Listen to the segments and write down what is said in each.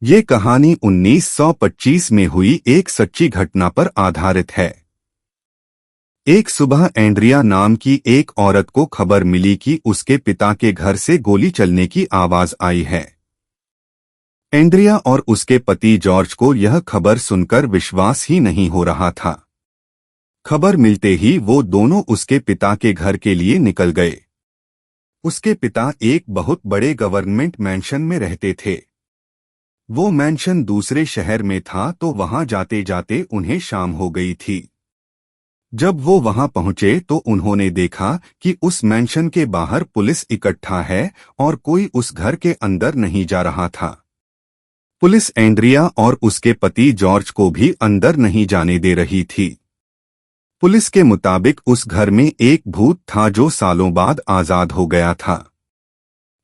ये कहानी 1925 में हुई एक सच्ची घटना पर आधारित है। एक सुबह एंड्रिया नाम की एक औरत को खबर मिली कि उसके पिता के घर से गोली चलने की आवाज आई है। एंड्रिया और उसके पति जॉर्ज को यह खबर सुनकर विश्वास ही नहीं हो रहा था। खबर मिलते ही वो दोनों उसके पिता के घर के लिए निकल गए। उसके पिता एक बहुत बड़े गवर्नमेंट मैंशन में रहते थे। वो मैंशन दूसरे शहर में था, तो वहां जाते जाते उन्हें शाम हो गई थी। जब वो वहां पहुंचे तो उन्होंने देखा कि उस मैंशन के बाहर पुलिस इकट्ठा है और कोई उस घर के अंदर नहीं जा रहा था। पुलिस एंड्रिया और उसके पति जॉर्ज को भी अंदर नहीं जाने दे रही थी। पुलिस के मुताबिक उस घर में एक भूत था जो सालों बाद आजाद हो गया था।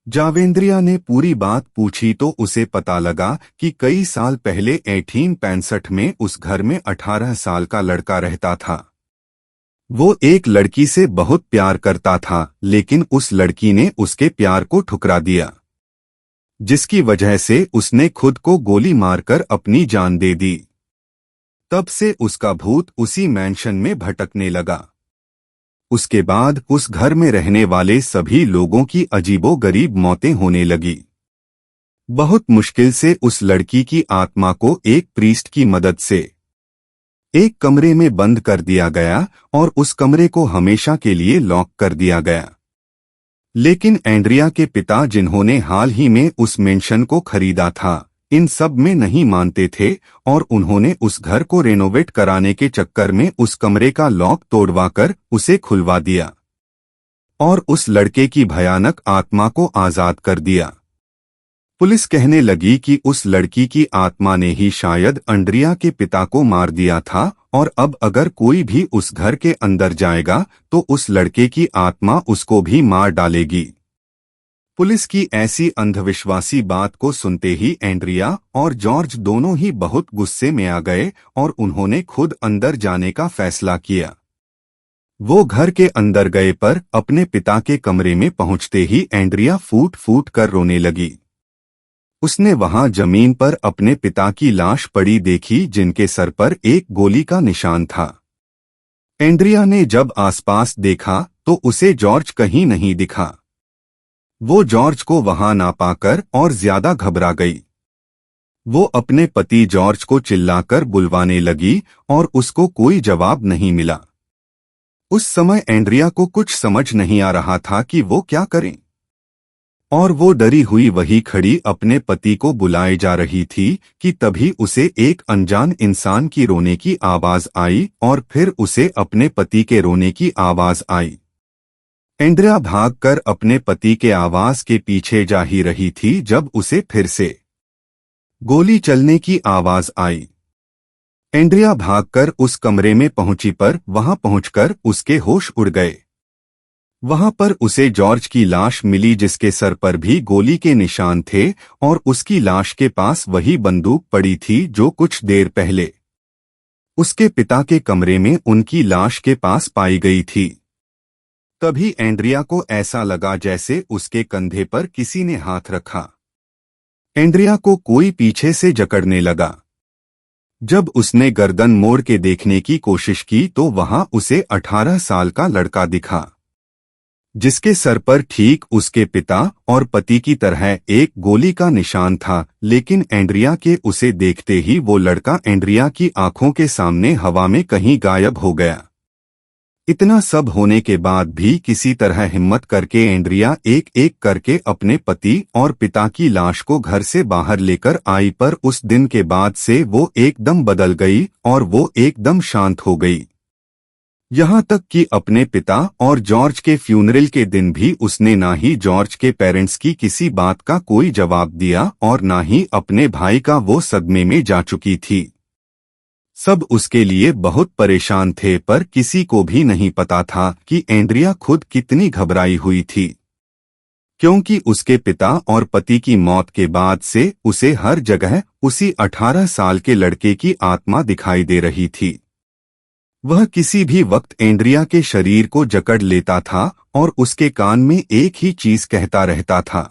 जावेंद्रिया ने पूरी बात पूछी तो उसे पता लगा कि कई साल पहले 1865 में उस घर में 18 साल का लड़का रहता था। वो एक लड़की से बहुत प्यार करता था, लेकिन उस लड़की ने उसके प्यार को ठुकरा दिया, जिसकी वजह से उसने खुद को गोली मारकर अपनी जान दे दी। तब से उसका भूत उसी मैंशन में भटकने लगा। उसके बाद उस घर में रहने वाले सभी लोगों की अजीबोगरीब मौतें होने लगी। बहुत मुश्किल से उस लड़की की आत्मा को एक प्रीस्ट की मदद से एक कमरे में बंद कर दिया गया और उस कमरे को हमेशा के लिए लॉक कर दिया गया। लेकिन एंड्रिया के पिता, जिन्होंने हाल ही में उस मेंशन को खरीदा था, इन सब में नहीं मानते थे और उन्होंने उस घर को रेनोवेट कराने के चक्कर में उस कमरे का लॉक तोड़वाकर उसे खुलवा दिया और उस लड़के की भयानक आत्मा को आजाद कर दिया। पुलिस कहने लगी कि उस लड़की की आत्मा ने ही शायद एंड्रिया के पिता को मार दिया था और अब अगर कोई भी उस घर के अंदर जाएगा तो उस लड़के की आत्मा उसको भी मार डालेगी। पुलिस की ऐसी अंधविश्वासी बात को सुनते ही एंड्रिया और जॉर्ज दोनों ही बहुत गुस्से में आ गए और उन्होंने खुद अंदर जाने का फैसला किया। वो घर के अंदर गए, पर अपने पिता के कमरे में पहुंचते ही एंड्रिया फूट फूट कर रोने लगी। उसने वहां जमीन पर अपने पिता की लाश पड़ी देखी, जिनके सर पर एक गोली का निशान था। एंड्रिया ने जब आसपास देखा तो उसे जॉर्ज कहीं नहीं दिखा। वो जॉर्ज को वहां ना पाकर और ज्यादा घबरा गई। वो अपने पति जॉर्ज को चिल्लाकर बुलवाने लगी और उसको कोई जवाब नहीं मिला। उस समय एंड्रिया को कुछ समझ नहीं आ रहा था कि वो क्या करें, और वो डरी हुई वही खड़ी अपने पति को बुलाए जा रही थी कि तभी उसे एक अनजान इंसान की रोने की आवाज आई और फिर उसे अपने पति के रोने की आवाज आई। एंड्रिया भागकर अपने पति के आवाज के पीछे जा ही रही थी जब उसे फिर से गोली चलने की आवाज आई। एंड्रिया भागकर उस कमरे में पहुंची, पर वहां पहुंचकर उसके होश उड़ गए। वहां पर उसे जॉर्ज की लाश मिली, जिसके सर पर भी गोली के निशान थे और उसकी लाश के पास वही बंदूक पड़ी थी जो कुछ देर पहले उसके पिता के कमरे में उनकी लाश के पास पाई गई थी। तभी एंड्रिया को ऐसा लगा जैसे उसके कंधे पर किसी ने हाथ रखा। एंड्रिया को कोई पीछे से जकड़ने लगा। जब उसने गर्दन मोड़ के देखने की कोशिश की तो वहां उसे 18 साल का लड़का दिखा, जिसके सर पर ठीक उसके पिता और पति की तरह एक गोली का निशान था। लेकिन एंड्रिया के उसे देखते ही वो लड़का एंड्रिया की आंखों के सामने हवा में कहीं गायब हो गया। इतना सब होने के बाद भी किसी तरह हिम्मत करके एंड्रिया एक एक करके अपने पति और पिता की लाश को घर से बाहर लेकर आई, पर उस दिन के बाद से वो एकदम बदल गई और वो एकदम शांत हो गई। यहाँ तक कि अपने पिता और जॉर्ज के फ्यूनरल के दिन भी उसने ना ही जॉर्ज के पेरेंट्स की किसी बात का कोई जवाब दिया और ना ही अपने भाई का। वो सदमे में जा चुकी थी। सब उसके लिए बहुत परेशान थे, पर किसी को भी नहीं पता था कि एंड्रिया खुद कितनी घबराई हुई थी, क्योंकि उसके पिता और पति की मौत के बाद से उसे हर जगह उसी 18 साल के लड़के की आत्मा दिखाई दे रही थी। वह किसी भी वक्त एंड्रिया के शरीर को जकड़ लेता था और उसके कान में एक ही चीज कहता रहता था,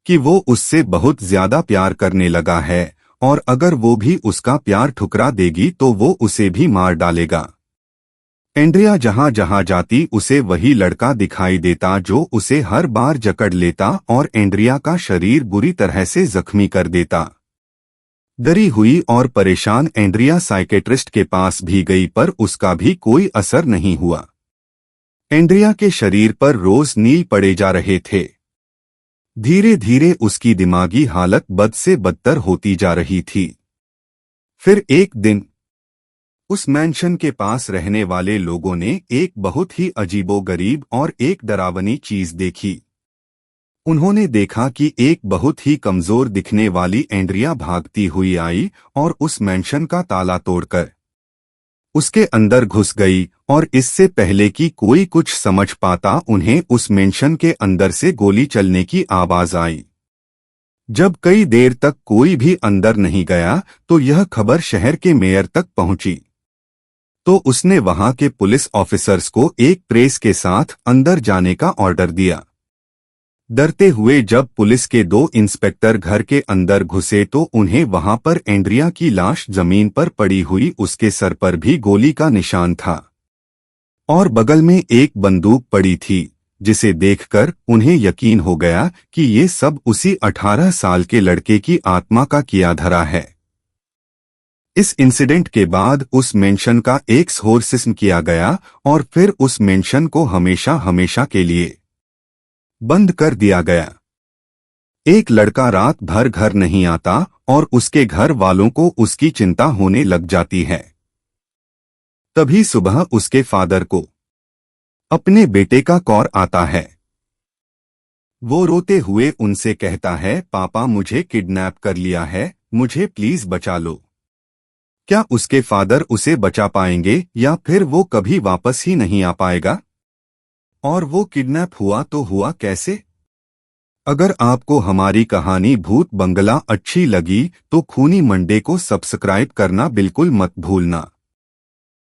कि वो उससे बहुत ज्यादा प्यार करने लगा है और अगर वो भी उसका प्यार ठुकरा देगी तो वो उसे भी मार डालेगा। एंड्रिया जहां जहां जाती उसे वही लड़का दिखाई देता जो उसे हर बार जकड़ लेता और एंड्रिया का शरीर बुरी तरह से जख्मी कर देता। डरी हुई और परेशान एंड्रिया साइकेट्रिस्ट के पास भी गई पर उसका भी कोई असर नहीं हुआ। एंड्रिया के शरीर पर रोज नील पड़े जा रहे थे। धीरे धीरे उसकी दिमागी हालत बद से बदतर होती जा रही थी। फिर एक दिन उस मैंशन के पास रहने वाले लोगों ने एक बहुत ही अजीबोगरीब और एक डरावनी चीज देखी। उन्होंने देखा कि एक बहुत ही कमजोर दिखने वाली एंड्रिया भागती हुई आई और उस मैंशन का ताला तोड़कर उसके अंदर घुस गई और इससे पहले कि कोई कुछ समझ पाता उन्हें उस मैंशन के अंदर से गोली चलने की आवाज आई। जब कई देर तक कोई भी अंदर नहीं गया तो यह खबर शहर के मेयर तक पहुंची। तो उसने वहां के पुलिस ऑफिसर्स को एक प्रेस के साथ अंदर जाने का ऑर्डर दिया। डरते हुए जब पुलिस के 2 इंस्पेक्टर घर के अंदर घुसे तो उन्हें वहां पर एंड्रिया की लाश जमीन पर पड़ी हुई उसके सर पर भी गोली का निशान था और बगल में एक बंदूक पड़ी थी, जिसे देखकर उन्हें यकीन हो गया कि ये सब उसी 18 साल के लड़के की आत्मा का किया धरा है। इस इंसिडेंट के बाद उस मेंशन का एक्सोर्सिज्म किया गया और फिर उस मेंशन को हमेशा हमेशा के लिए बंद कर दिया गया। एक लड़का रात भर घर नहीं आता और उसके घर वालों को उसकी चिंता होने लग जाती है। तभी सुबह उसके फादर को अपने बेटे का कॉल आता है। वो रोते हुए उनसे कहता है, पापा मुझे किडनैप कर लिया है, मुझे प्लीज बचा लो। क्या उसके फादर उसे बचा पाएंगे या फिर वो कभी वापस ही नहीं आ पाएगा? और वो किडनैप हुआ तो हुआ कैसे? अगर आपको हमारी कहानी भूत बंगला अच्छी लगी तो खूनी मंडे को सब्सक्राइब करना बिल्कुल मत भूलना।